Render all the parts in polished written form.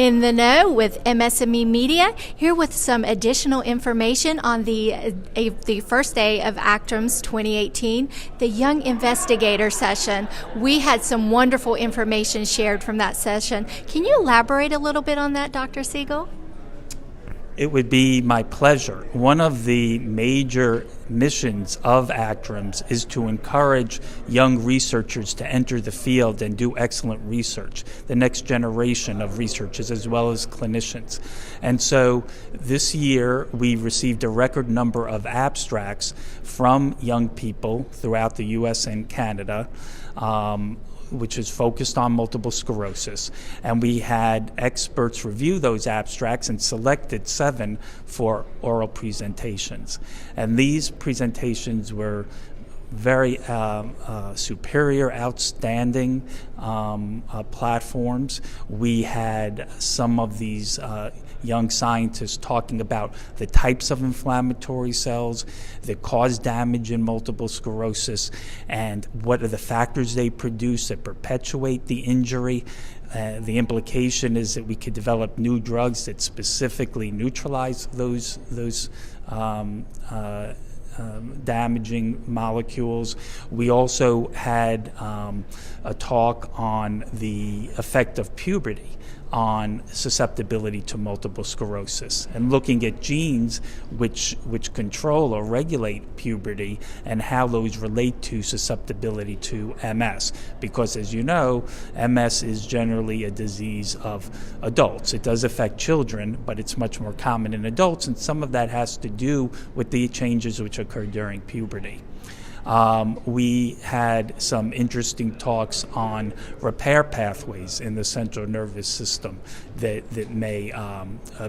In the Know with MSME Media, here with some additional information on the first day of ACTRIMS 2018, the Young Investigator session. We had some wonderful information shared from that session. Can you elaborate a little bit on that, Dr. Segal? It would be my pleasure. One of the major missions of ACTRIMS is to encourage young researchers to enter the field and do excellent research, the next generation of researchers as well as clinicians. And so this year we received a record number of abstracts from young people throughout the U.S. and Canada, which is focused on multiple sclerosis. And we had experts review those abstracts and selected 7 for oral presentations. And these presentations were very superior, outstanding platforms. We had some of these young scientists talking about the types of inflammatory cells that cause damage in multiple sclerosis and what are the factors they produce that perpetuate the injury. The implication is that we could develop new drugs that specifically neutralize those damaging molecules. We also had a talk on the effect of puberty on susceptibility to multiple sclerosis and looking at genes which control or regulate puberty and how those relate to susceptibility to MS. Because as you know, MS is generally a disease of adults. It does affect children, but it's much more common in adults, and some of that has to do with the changes which occur during puberty. We had some interesting talks on repair pathways in the central nervous system that may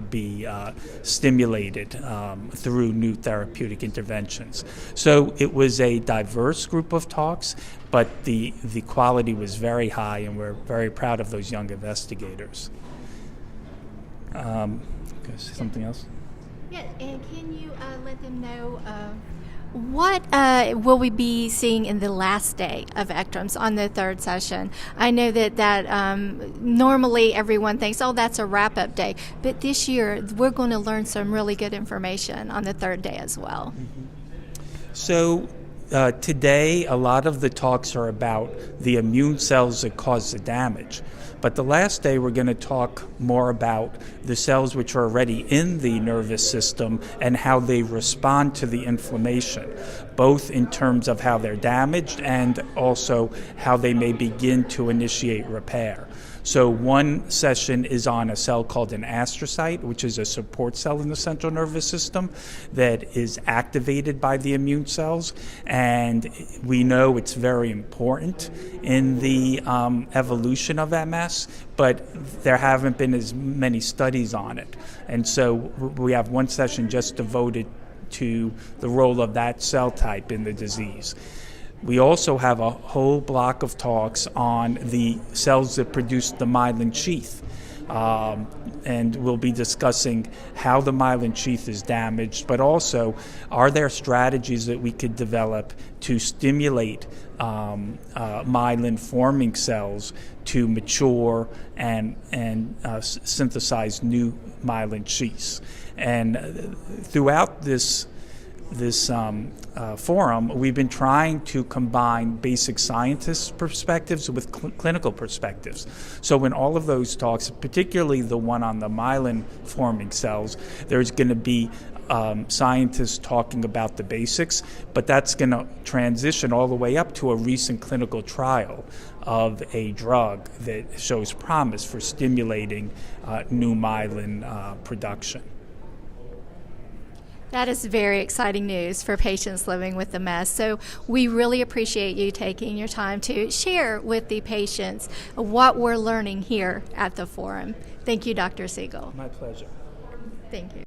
be stimulated through new therapeutic interventions. So it was a diverse group of talks, but the quality was very high, and we're very proud of those young investigators. Something else? Yeah, and can you let them know what will we be seeing in the last day of ACTRIMS on the third session? I know that normally everyone thinks, oh, that's a wrap-up day. But this year, we're going to learn some really good information on the third day as well. Mm-hmm. So today, a lot of the talks are about the immune cells that cause the damage. But the last day, we're going to talk more about the cells which are already in the nervous system and how they respond to the inflammation, both in terms of how they're damaged and also how they may begin to initiate repair. So one session is on a cell called an astrocyte, which is a support cell in the central nervous system that is activated by the immune cells. And we know it's very important in the evolution of MS, but there haven't been as many studies on it. And so we have one session just devoted to the role of that cell type in the disease. We also have a whole block of talks on the cells that produce the myelin sheath. And we'll be discussing how the myelin sheath is damaged, but also are there strategies that we could develop to stimulate myelin-forming cells to mature and synthesize new myelin sheaths. And throughout this forum, we've been trying to combine basic scientist perspectives with clinical perspectives. So in all of those talks, particularly the one on the myelin-forming cells, there's going to be scientists talking about the basics, but that's going to transition all the way up to a recent clinical trial of a drug that shows promise for stimulating new myelin production. That is very exciting news for patients living with MS. So we really appreciate you taking your time to share with the patients what we're learning here at the forum. Thank you, Dr. Segal. My pleasure. Thank you.